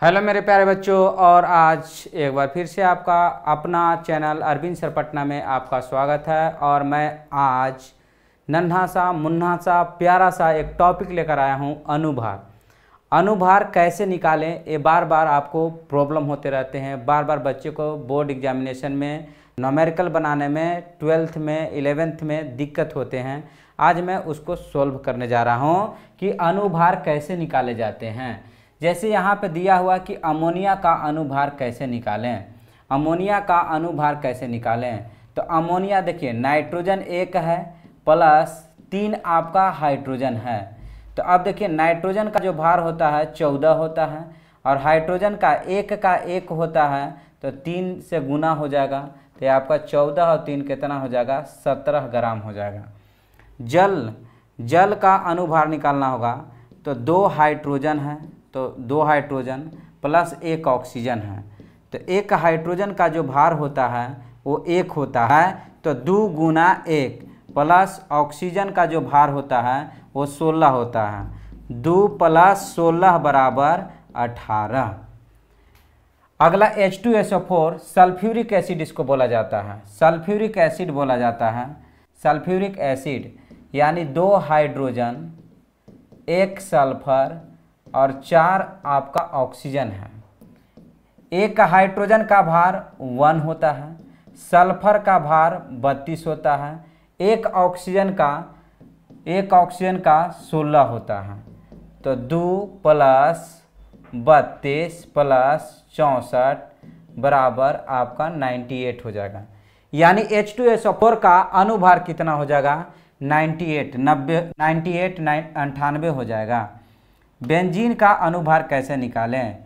Hello मेरे प्यारे बच्चों, और आज एक बार फिर से आपका अपना चैनल अरविंद सर पटना में आपका स्वागत है। और मैं आज नन्हा सा मुन्ना सा प्यारा सा एक टॉपिक लेकर आया हूँ, अनुभार। अनुभार कैसे निकालें, ये बार बार आपको प्रॉब्लम होते रहते हैं। बार बार बच्चे को बोर्ड एग्जामिनेशन में न्यूमेरिकल बनाने में 12th में 11th में दिक्कत होते हैं। आज मैं उसको सॉल्व करने जा रहा हूँ कि अनुभार कैसे निकाले जाते हैं। जैसे यहाँ पे दिया हुआ कि अमोनिया का अनुभार कैसे निकालें। अमोनिया का अनुभार कैसे निकालें, तो अमोनिया देखिए नाइट्रोजन 1 है प्लस 3 आपका हाइड्रोजन है। तो अब देखिए नाइट्रोजन का जो भार होता है 14 होता है और हाइड्रोजन का 1 होता है, तो 3 से गुना हो जाएगा। तो ये आपका 14 और 3 कितना हो जाएगा, 17 ग्राम हो जाएगा। जल का अनुभार निकालना होगा, तो 2 हाइड्रोजन है, तो 2 हाइड्रोजन प्लस 1 ऑक्सीजन है। तो 1 हाइड्रोजन का जो भार होता है वो 1 होता है, तो 2 गुना 1 प्लस ऑक्सीजन का जो भार होता है वो 16 होता है। 2 प्लस 16 बराबर 18। अगला H2SO4 सल्फ्यूरिक एसिड इसको बोला जाता है। सल्फ्यूरिक एसिड बोला जाता है। सल्फ्यूरिक एसिड यानी 2 हाइड्रोजन 1 सल्फर और 4 आपका ऑक्सीजन है। 1 हाइड्रोजन का भार 1 होता है, सल्फर का भार 32 होता है, 1 ऑक्सीजन का 16 होता है। तो 2 प्लस 32 प्लस 64 बराबर आपका 98 हो जाएगा। यानी H2SO4 का अनुभार कितना हो जाएगा, 98 हो जाएगा। बेंजीन का अनुभार कैसे निकालें,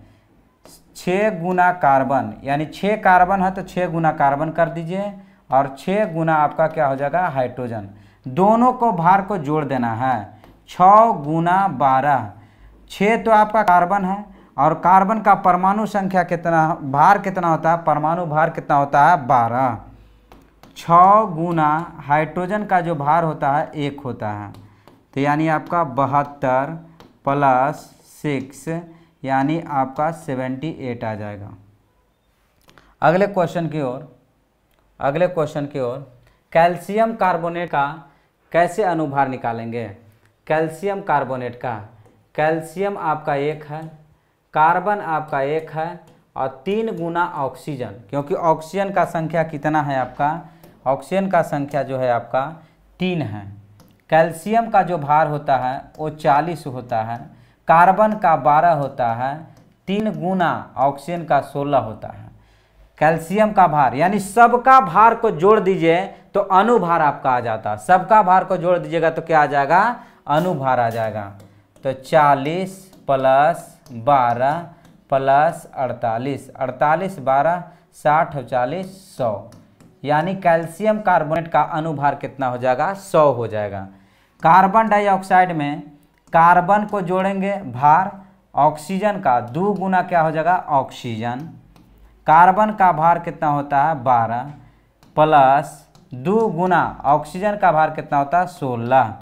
6 गुना कार्बन, यानी 6 कार्बन है तो 6 गुना कार्बन कर दीजिए और 6 गुना आपका क्या हो जाएगा, हाइड्रोजन। दोनों को भार को जोड़ देना है, 6 गुना 12। 6 तो आपका कार्बन है और कार्बन का परमाणु संख्या कितना, भार कितना होता है, परमाणु भार कितना होता है, 12। 6 गुना हाइड्रोजन का जो भार होता है 1 होता है, तो यानी आपका 72 प्लस 6 यानी आपका 78 आ जाएगा। अगले क्वेश्चन की ओर कैल्शियम कार्बोनेट का कैसे अनुभार निकालेंगे। कैल्शियम कार्बोनेट का, कैल्शियम आपका 1 है, कार्बन आपका 1 है और 3 गुना ऑक्सीजन, क्योंकि ऑक्सीजन का संख्या कितना है आपका, ऑक्सीजन का संख्या जो है आपका 3 है। कैल्शियम का जो भार होता है वो 40 होता है, कार्बन का 12 होता है, 3 गुना ऑक्सीजन का 16 होता है। कैल्शियम का भार यानी सबका भार को जोड़ दीजिए तो अनुभार आपका आ जाता। सबका भार को जोड़ दीजिएगा तो क्या आ जाएगा, अनुभार आ जाएगा। तो 40 प्लस 12 प्लस 48, 48 12 60 और 40 100, यानी कैल्शियम कार्बोनेट का अनुभार कितना हो जाएगा, 100 हो जाएगा। कार्बन डाइऑक्साइड में कार्बन को जोड़ेंगे भार, ऑक्सीजन का 2 गुना क्या हो जाएगा, ऑक्सीजन। कार्बन का भार कितना होता है, 12 प्लस 2 गुना ऑक्सीजन का भार कितना होता है, 16।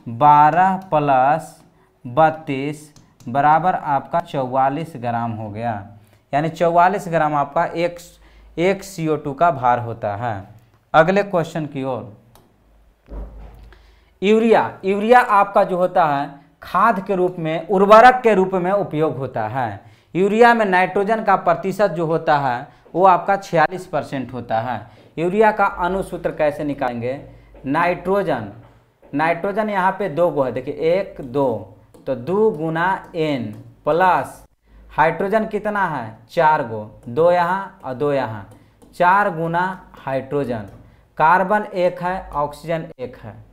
12 प्लस 32 बराबर आपका 44 ग्राम हो गया। यानी 44 ग्राम आपका एक CO2 का भार होता है। अगले क्वेश्चन की ओर, यूरिया आपका जो होता है खाद के रूप में, उर्वरक के रूप में उपयोग होता है। यूरिया में नाइट्रोजन का प्रतिशत जो होता है वो आपका 46% होता है। यूरिया का अनुसूत्र कैसे निकालेंगे, नाइट्रोजन यहाँ पे 2 गो है, देखिए 1 2, तो 2 गुना N प्लस हाइड्रोजन कितना है, 4 गो, 2 यहाँ और 2 यहाँ, 4 गुना हाइड्रोजन। कार्बन 1 है, ऑक्सीजन 1 है।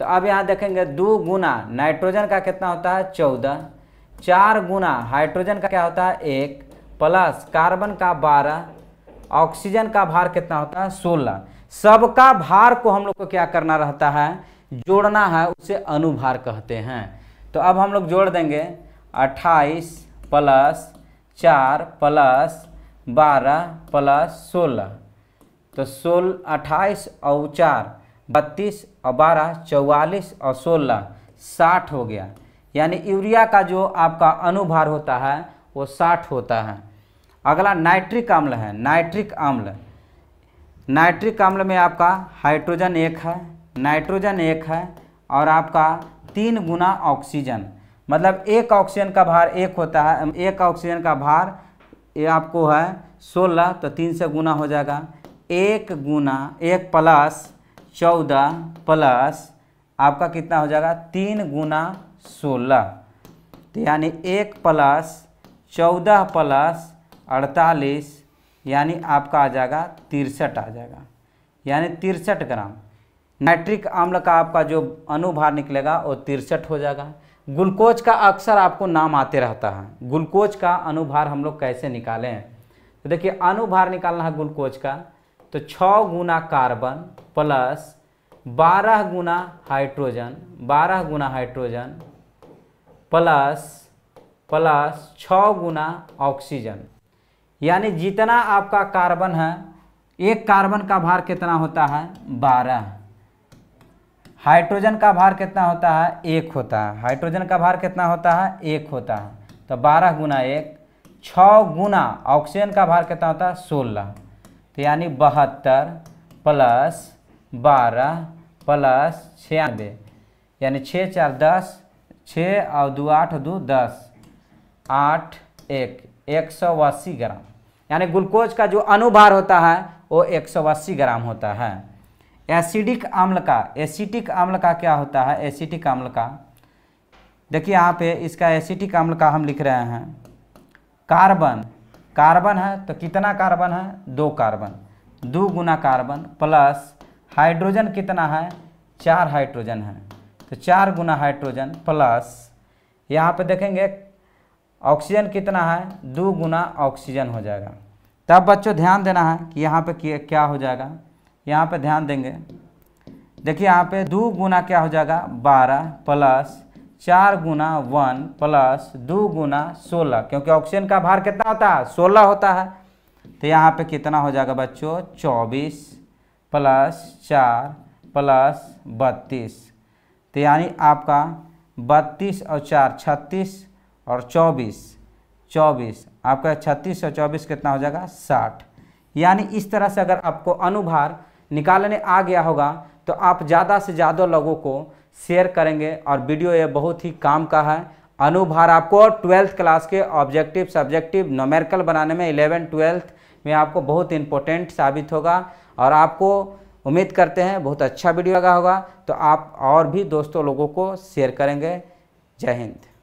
तो अब यहाँ देखेंगे 2 गुना नाइट्रोजन का कितना होता है, 14, 4 गुना हाइड्रोजन का क्या होता है, 1 प्लस कार्बन का 12, ऑक्सीजन का भार कितना होता है, 16। सबका भार को हम लोग को क्या करना रहता है, जोड़ना है, उसे अनुभार कहते हैं। तो अब हम लोग जोड़ देंगे 28 प्लस 4 प्लस 12 प्लस 16, तो 28 और 4 32 और 12 44 और 16 60 हो गया। यानी यूरिया का जो आपका अनुभार होता है वो 60 होता है। अगला नाइट्रिक अम्ल है। नाइट्रिक अम्ल, नाइट्रिक अम्ल में आपका हाइड्रोजन 1 है, नाइट्रोजन 1 है और आपका 3 गुना ऑक्सीजन, मतलब एक ऑक्सीजन का भार 1 होता है, एक ऑक्सीजन का भार ये आपको है 16, तो 3 से गुना हो जाएगा। 1 गुना 1 प्लस 14 प्लस आपका कितना हो जाएगा 3 गुना 16, तो यानी 1 प्लस 14 प्लस 48 यानी आपका आ जाएगा 63 आ जाएगा, यानी 63 ग्राम नाइट्रिक अम्ल का आपका जो अनुभार निकलेगा वो 63 हो जाएगा। ग्लूकोज का अक्सर आपको नाम आते रहता है, ग्लूकोज का अनुभार हम लोग कैसे निकालें? तो देखिए अनुभार निकालना है ग्लूकोज का, तो 6 गुना कार्बन प्लस 12 गुना हाइड्रोजन, 12 गुना हाइड्रोजन प्लस 6 गुना ऑक्सीजन, यानी जितना आपका कार्बन है, एक कार्बन का भार कितना होता है 12, हाइड्रोजन का भार कितना होता है 1 होता है, हाइड्रोजन का भार कितना होता है 1 होता है, तो 12 गुना 1, 6 गुना ऑक्सीजन का भार कितना होता है 16, तो यानी 72 प्लस 12 प्लस 96, यानी 6 4 10, 6 और 2 8 2 10, 8 1 180 ग्राम, यानी ग्लूकोज का जो अनुभार होता है वो 180 ग्राम होता है। एसिडिक अम्ल का, एसिटिक अम्ल का क्या होता है? एसिटिक अम्ल का देखिए यहाँ पे इसका एसिटिक अम्ल का हम लिख रहे हैं, कार्बन, कार्बन है तो कितना कार्बन है 2 कार्बन, 2 गुना कार्बन प्लस हाइड्रोजन कितना है 4 हाइड्रोजन है, तो 4 गुना हाइड्रोजन प्लस यहाँ पे देखेंगे ऑक्सीजन कितना है 2 गुना ऑक्सीजन हो जाएगा। तब बच्चों ध्यान देना है कि यहाँ पे क्या हो जाएगा, यहाँ पे ध्यान देंगे, देखिए यहाँ पे 2 गुना क्या हो जाएगा 12 प्लस 4 गुना 1 प्लस 2 गुना 16, क्योंकि ऑक्सीजन का भार कितना होता है 16 होता है, तो यहाँ पे कितना हो जाएगा बच्चों 24 प्लस 4 प्लस 32, तो यानी आपका 32 और 4 36 और 24 आपका 36 और 24 कितना हो जाएगा 60। यानी इस तरह से अगर आपको अनुभार निकालने आ गया होगा तो आप ज़्यादा से ज़्यादा लोगों को शेयर करेंगे, और वीडियो ये बहुत ही काम का है। अनुभार आपको 12th क्लास के ऑब्जेक्टिव सब्जेक्टिव न्यूमेरिकल बनाने में 11 12th में आपको बहुत इंपॉर्टेंट साबित होगा, और आपको उम्मीद करते हैं बहुत अच्छा वीडियो लगा होगा, तो आप और भी दोस्तों लोगों को शेयर करेंगे। जय हिंद।